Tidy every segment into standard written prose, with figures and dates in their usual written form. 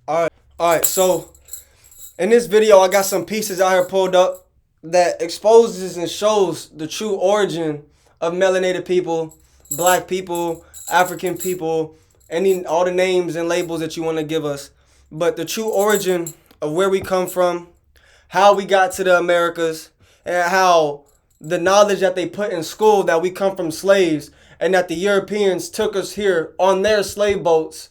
All right. So in this video, I got some pieces out here pulled up that exposes and shows the true origin of melanated people, black people, African people, all the names and labels that you want to give us. But the true origin of where we come from, how we got to the Americas, and how the knowledge that they put in school that we come from slaves and that the Europeans took us here on their slave boats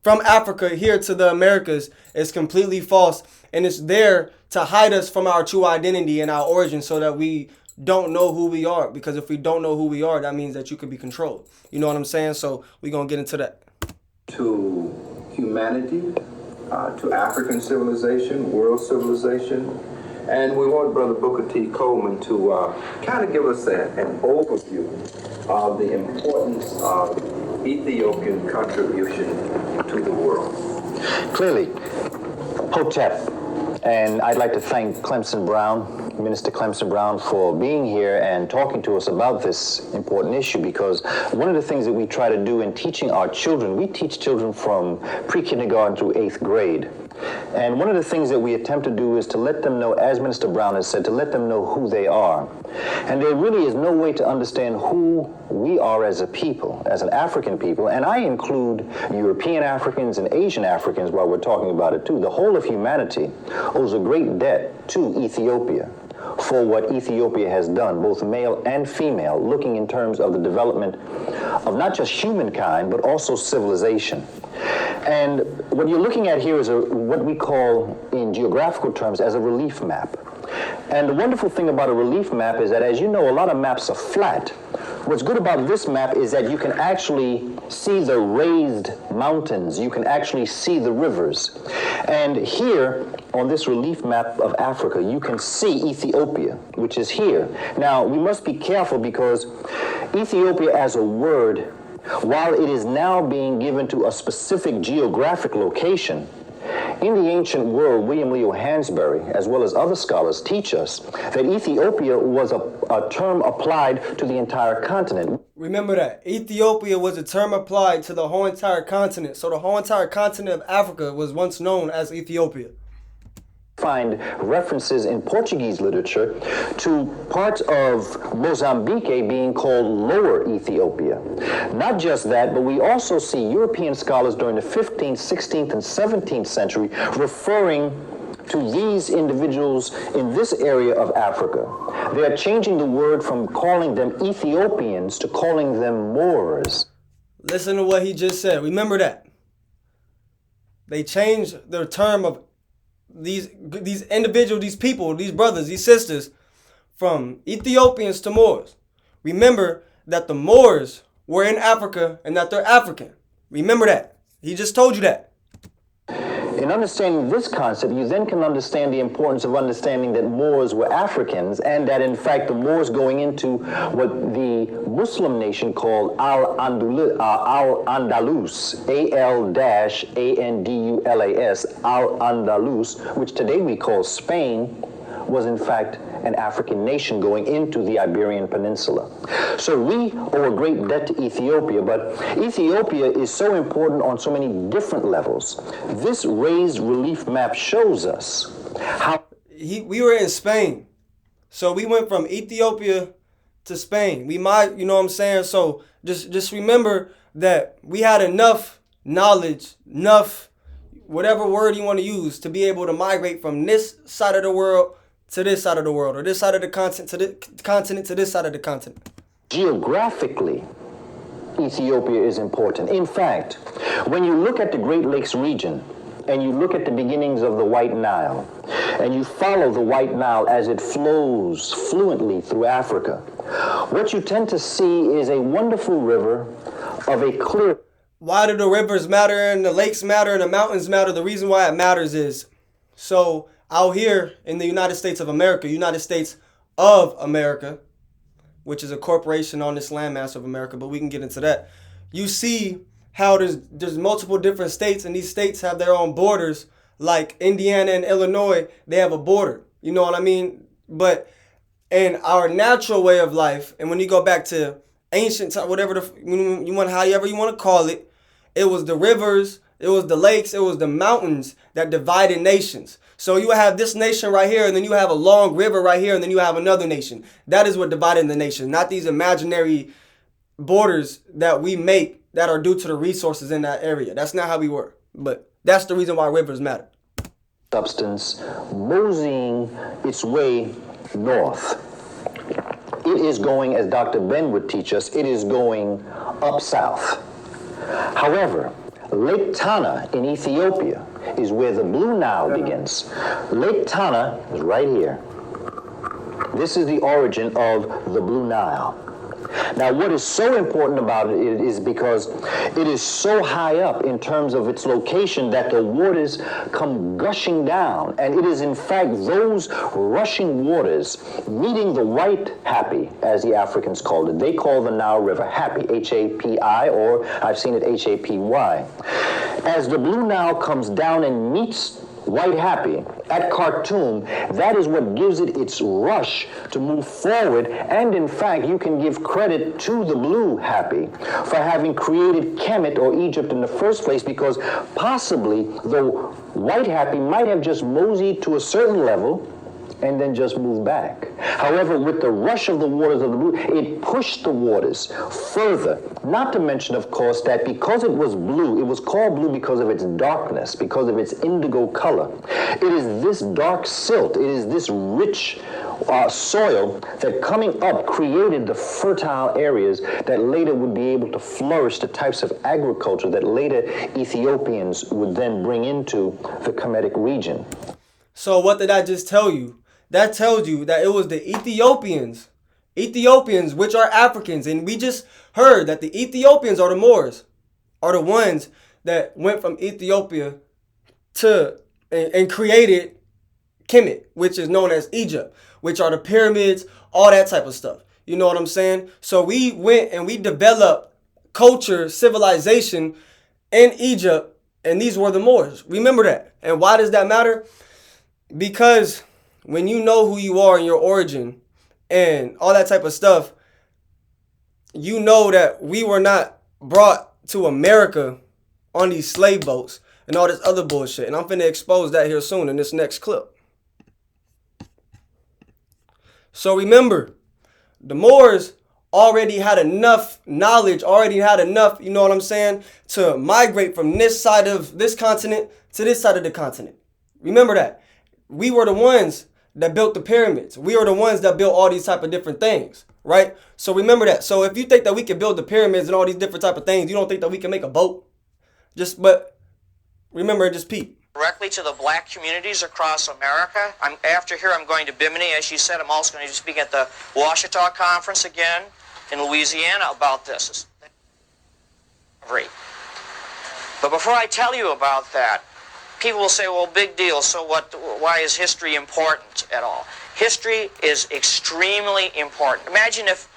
from Africa here to the Americas is completely false. And it's there to hide us from our true identity and our origin so that we don't know who we are. Because if we don't know who we are, that means that you could be controlled. You know what I'm saying? So we're going to get into that. To humanity, to African civilization, world civilization. And we want Brother Booker T. Coleman to kind of give us an overview of the importance of Ethiopian contribution to the world. Clearly, Hotep. And I'd like to thank Clemson Brown, Minister Clemson Brown, for being here and talking to us about this important issue, because one of the things that we try to do in teaching our children, we teach children from pre-kindergarten through 8th grade. And one of the things that we attempt to do is to let them know, as Minister Brown has said, to let them know who they are. And there really is no way to understand who we are as a people, as an African people, and I include European Africans and Asian Africans while we're talking about it too. The whole of humanity owes a great debt to Ethiopia for what Ethiopia has done, both male and female, looking in terms of the development of not just humankind, but also civilization. And what you're looking at here is what we call, in geographical terms, as a relief map. And the wonderful thing about a relief map is that, as you know, a lot of maps are flat. What's good about this map is that you can actually see the raised mountains. You can actually see the rivers. And here, on this relief map of Africa, you can see Ethiopia, which is here. Now, we must be careful because Ethiopia as a word, while it is now being given to a specific geographic location, in the ancient world, William Leo Hansberry, as well as other scholars, teach us that Ethiopia was a term applied to the entire continent. Remember that. Ethiopia was a term applied to the whole entire continent. So the whole entire continent of Africa was once known as Ethiopia. Find references in Portuguese literature to parts of Mozambique being called Lower Ethiopia. Not just that, but we also see European scholars during the 15th, 16th, and 17th century referring to these individuals in this area of Africa. They are changing the word from calling them Ethiopians to calling them Moors. Listen to what he just said. Remember that. They changed their term of these individuals, these people, these brothers, these sisters, from Ethiopians to Moors. Remember that the Moors were in Africa and that they're African. Remember that. He just told you that. In understanding this concept, you then can understand the importance of understanding that Moors were Africans, and that in fact the Moors going into what the Muslim nation called Al-Andalus, Al-Andalus, Al-Andalus, which today we call Spain, was in fact an African nation going into the Iberian Peninsula. So we owe a great debt to Ethiopia, but Ethiopia is so important on so many different levels. This raised relief map shows us how... We were in Spain. So we went from Ethiopia to Spain. We might, you know what I'm saying? So just remember that we had enough knowledge, enough, whatever word you want to use, to be able to migrate from this side of the world to this side of the world, or this side of the continent to this side of the continent. Geographically, Ethiopia is important. In fact, when you look at the Great Lakes region, and you look at the beginnings of the White Nile, and you follow the White Nile as it flows fluently through Africa, what you tend to see is a wonderful river of a clear... Why do the rivers matter and the lakes matter and the mountains matter? The reason why it matters is, so out here in the United States of America, United States of America, which is a corporation on this landmass of America, but we can get into that. You see how there's multiple different states, and these states have their own borders. Like Indiana and Illinois, they have a border. You know what I mean? But in our natural way of life, and when you go back to ancient time, whatever however you want to call it, it was the rivers It was the lakes, it was the mountains that divided nations. So you have this nation right here, and then you have a long river right here, and then you have another nation. That is what divided the nation, not these imaginary borders that we make that are due to the resources in that area. That's not how we work. But that's the reason why rivers matter. Substance moseying its way north. It is going, as Dr. Ben would teach us, it is going up south. However, Lake Tana in Ethiopia is where the Blue Nile begins. Lake Tana is right here. This is the origin of the Blue Nile. Now, what is so important about it is because it is so high up in terms of its location that the waters come gushing down. And it is, in fact, those rushing waters meeting the white happy, as the Africans called it. They call the Nile River Happy, H-A-P-I, or I've seen it H-A-P-Y. As the Blue Nile comes down and meets White Happy at Khartoum, that is what gives it its rush to move forward. And in fact, you can give credit to the Blue Happy for having created Kemet or Egypt in the first place, because possibly the White Happy might have just moseyed to a certain level and then just moved back. However, with the rush of the waters of the Blue, it pushed the waters further. Not to mention, of course, that because it was blue, it was called blue because of its darkness, because of its indigo color. It is this dark silt, it is this rich soil that coming up created the fertile areas that later would be able to flourish the types of agriculture that later Ethiopians would then bring into the Kemetic region. So what did I just tell you? That tells you that it was the Ethiopians, which are Africans. And we just heard that the Ethiopians are the Moors, are the ones that went from Ethiopia to and created Kemet, which is known as Egypt, which are the pyramids, all that type of stuff. You know what I'm saying? So we went and we developed culture, civilization in Egypt, and these were the Moors. Remember that. And why does that matter? Because when you know who you are and your origin and all that type of stuff, you know that we were not brought to America on these slave boats and all this other bullshit. And I'm finna expose that here soon in this next clip. So remember, the Moors already had enough knowledge, already had enough, you know what I'm saying, to migrate from this side of this continent to this side of the continent. Remember that. We were the ones that built the pyramids. We are the ones that built all these type of different things, right? So remember that. So if you think that we can build the pyramids and all these different type of things, you don't think that we can make a boat? But remember, just peep. Directly to the black communities across America. After here, I'm going to Bimini. As she said, I'm also going to speak at the Ouachita Conference again in Louisiana about this. But before I tell you about that, people will say, well, big deal, so what? Why is history important at all? History is extremely important. Imagine if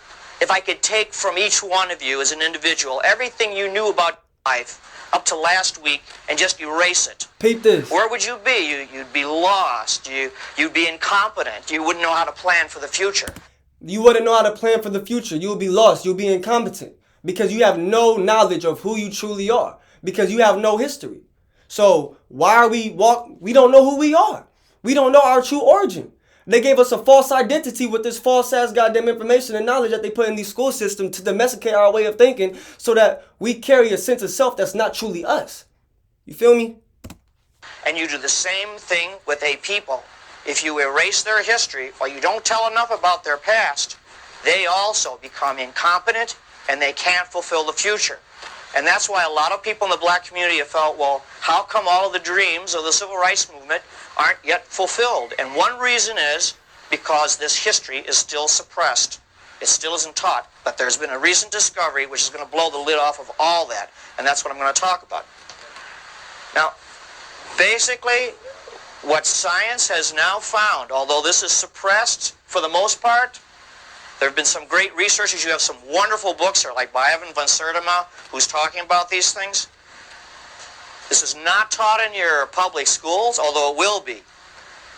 I could take from each one of you as an individual everything you knew about life up to last week and just erase it. Peep this. Where would you be? You'd be lost. You'd be incompetent. You wouldn't know how to plan for the future. You wouldn't know how to plan for the future. You would be lost. You'll be incompetent because you have no knowledge of who you truly are, because you have no history. So why are we don't know who we are. We don't know our true origin. They gave us a false identity with this false ass goddamn information and knowledge that they put in these school systems to domesticate our way of thinking so that we carry a sense of self that's not truly us. You feel me? And you do the same thing with a people. If you erase their history or you don't tell enough about their past, they also become incompetent and they can't fulfill the future. And that's why a lot of people in the black community have felt, well, how come all of the dreams of the civil rights movement aren't yet fulfilled? And one reason is because this history is still suppressed. It still isn't taught. But there's been a recent discovery which is going to blow the lid off of all that. And that's what I'm going to talk about. Now, basically, what science has now found, although this is suppressed for the most part, there have been some great researchers. You have some wonderful books here, like by Evan van Sertima, who's talking about these things. This is not taught in your public schools, although it will be.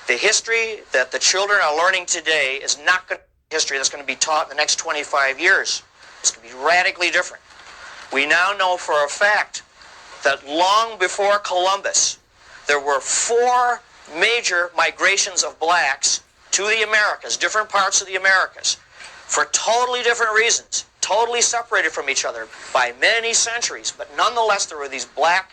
The history that the children are learning today is not going to be history that's going to be taught in the next 25 years. It's going to be radically different. We now know for a fact that long before Columbus, there were 4 major migrations of blacks to the Americas, different parts of the Americas, for totally different reasons, totally separated from each other by many centuries, but nonetheless there were these black,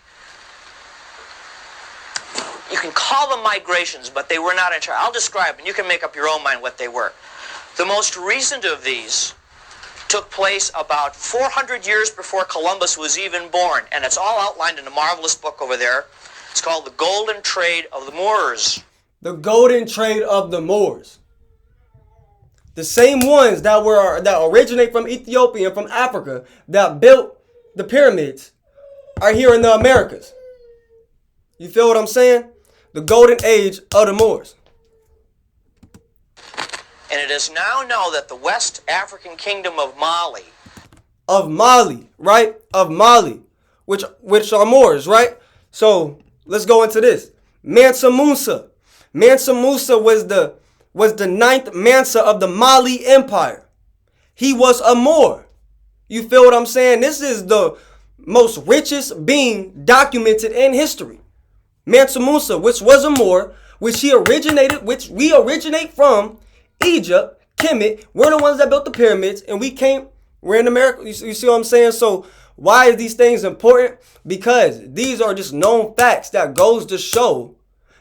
you can call them migrations, but they were not entirely. I'll describe, and you can make up your own mind what they were. The most recent of these took place about 400 years before Columbus was even born, and it's all outlined in a marvelous book over there. It's called The Golden Trade of the Moors. The Golden Trade of the Moors. The same ones that originate from Ethiopia and from Africa that built the pyramids are here in the Americas. You feel what I'm saying? The Golden Age of the Moors. And it is now known that the West African kingdom of Mali. Of Mali, right? Of Mali, which are Moors, right? So let's go into this. Mansa Musa. Mansa Musa was the 9th Mansa of the Mali Empire. He was a Moor. You feel what I'm saying? This is the most richest being documented in history. Mansa Musa, which was a Moor, which we originate from Egypt, Kemet. We're the ones that built the pyramids, and we're in America. You see what I'm saying? So why are these things important? Because these are just known facts that goes to show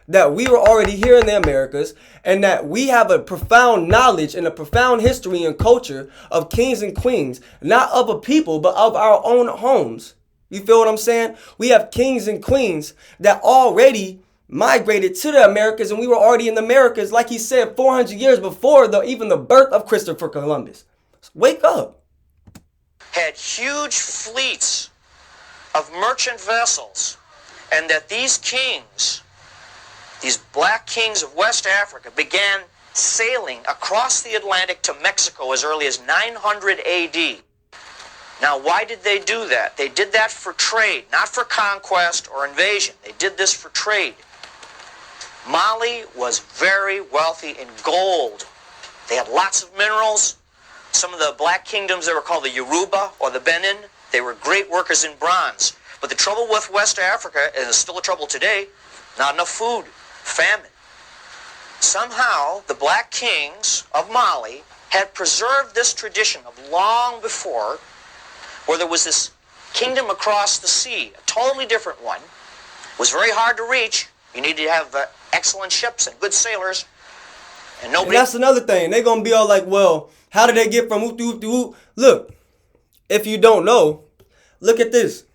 that we were already here in the Americas, and that we have a profound knowledge and a profound history and culture of kings and queens, not of a people, but of our own homes. You feel what I'm saying? We have kings and queens that already migrated to the Americas, and we were already in the Americas, like he said, 400 years before even the birth of Christopher Columbus. Wake up. Had huge fleets of merchant vessels, and that these kings, these black kings of West Africa, began sailing across the Atlantic to Mexico as early as 900 AD. Now, why did they do that? They did that for trade, not for conquest or invasion. They did this for trade. Mali was very wealthy in gold. They had lots of minerals. Some of the black kingdoms, they were called the Yoruba or the Benin. They were great workers in bronze. But the trouble with West Africa, and it's still a trouble today, not enough food, famine. Somehow, the black kings of Mali had preserved this tradition of long before, where there was this kingdom across the sea, a totally different one. It was very hard to reach. You needed to have excellent ships and good sailors. And that's another thing. They're going to be all like, well, how did they get from oop to oop to oop? Look, if you don't know, look at this.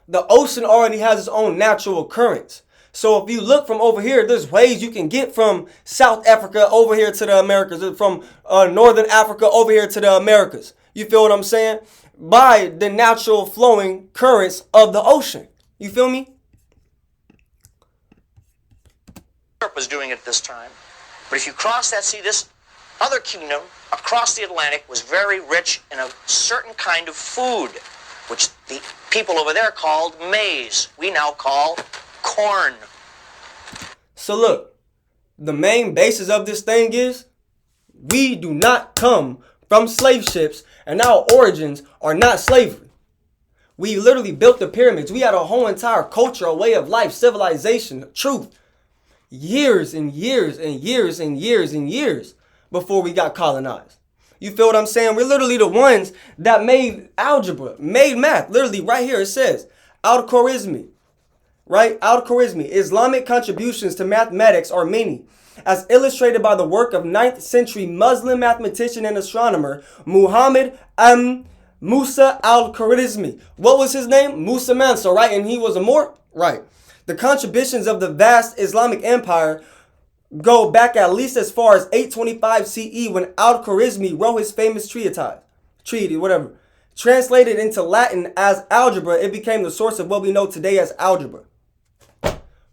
The ocean already has its own natural currents. So if you look from over here, there's ways you can get from South Africa over here to the Americas, from Northern Africa over here to the Americas. You feel what I'm saying? By the natural flowing currents of the ocean. You feel me? Europe was doing it at this time. But if you cross that sea, this other kingdom across the Atlantic was very rich in a certain kind of food, which the people over there called maize. We now call corn. So look, the main basis of this thing is we do not come from slave ships, and our origins are not slavery. We literally built the pyramids. We had a whole entire culture, a way of life, civilization, truth. Years and years and years and years and years before we got colonized. You feel what I'm saying? We're literally the ones that made algebra, made math. Literally right here it says, Al-Khwarizmi, right? Al-Khwarizmi, Islamic contributions to mathematics are many, as illustrated by the work of 9th century Muslim mathematician and astronomer Muhammad Musa al-Khwarizmi. What was his name? Musa Mansa, right? And he was a Moor? Right. The contributions of the vast Islamic empire go back at least as far as 825 CE, when Al-Khwarizmi wrote his famous treatise, whatever. Translated into Latin as algebra, it became the source of what we know today as algebra.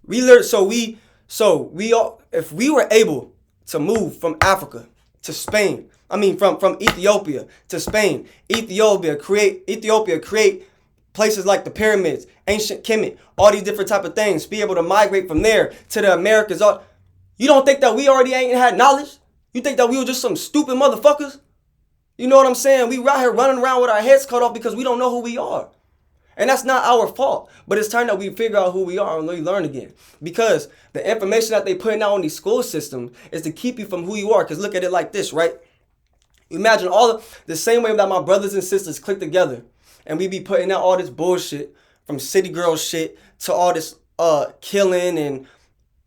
If we were able to move from Africa to Spain, from Ethiopia to Spain, Ethiopia create places like the pyramids, ancient Kemet, all these different type of things, be able to migrate from there to the Americas. You don't think that we already ain't had knowledge? You think that we were just some stupid motherfuckers? You know what I'm saying? We right here running around with our heads cut off because we don't know who we are. And that's not our fault. But it's time that we figure out who we are and we learn again. Because the information that they putting out in these school systems is to keep you from who you are. Because look at it like this, right? Imagine the same way that my brothers and sisters click together and we be putting out all this bullshit from city girl shit to all this killing and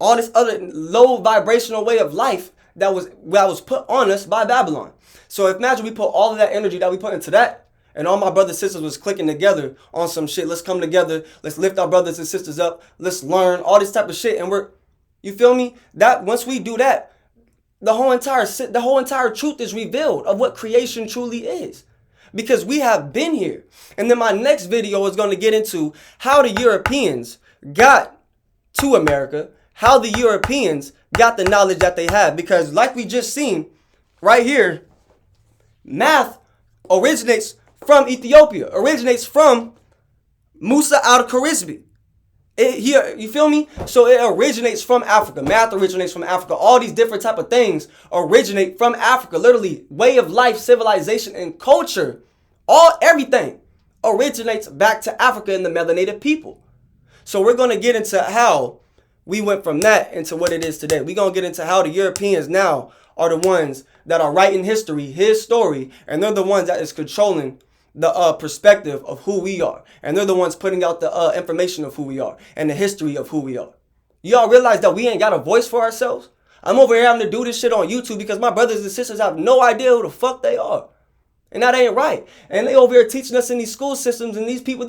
all this other low vibrational way of life that was put on us by Babylon. So imagine we put all of that energy that we put into that, and all my brothers and sisters was clicking together on some shit. Let's come together. Let's lift our brothers and sisters up. Let's learn all this type of shit. And you feel me? That once we do that, the whole entire truth is revealed of what creation truly is. Because we have been here. And then my next video is going to get into how the Europeans got to America, how the Europeans got the knowledge that they have. Because like we just seen right here, math originates from Ethiopia, originates from Musa al-Khwarizmi. You feel me? So it originates from Africa. Math originates from Africa. All these different type of things originate from Africa. Literally, way of life, civilization, and culture, everything originates back to Africa and the melanated people. So we're going to get into how we went from that into what it is today. We're going to get into how the Europeans now are the ones that are writing history, his story, and they're the ones that is controlling the perspective of who we are. And they're the ones putting out the information of who we are and the history of who we are. Y'all realize that we ain't got a voice for ourselves? I'm over here having to do this shit on YouTube because my brothers and sisters have no idea who the fuck they are. And that ain't right. And they over here teaching us in these school systems, and these people,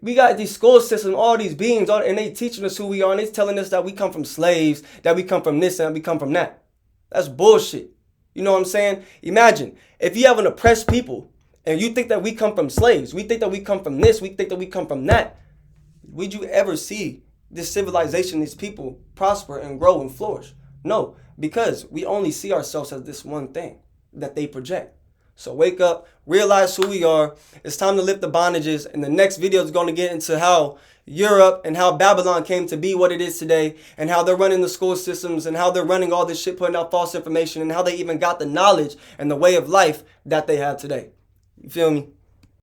we got these school systems, all these beings, and they teaching us who we are, and they telling us that we come from slaves, that we come from this and we come from that. That's bullshit. You know what I'm saying? Imagine if you have an oppressed people and you think that we come from slaves, we think that we come from this, we think that we come from that. Would you ever see this civilization, these people prosper and grow and flourish? No, because we only see ourselves as this one thing that they project. So wake up, realize who we are. It's time to lift the bondages. And the next video is going to get into how Europe and how Babylon came to be what it is today, and how they're running the school systems, and how they're running all this shit, putting out false information, and how they even got the knowledge and the way of life that they have today. You feel me?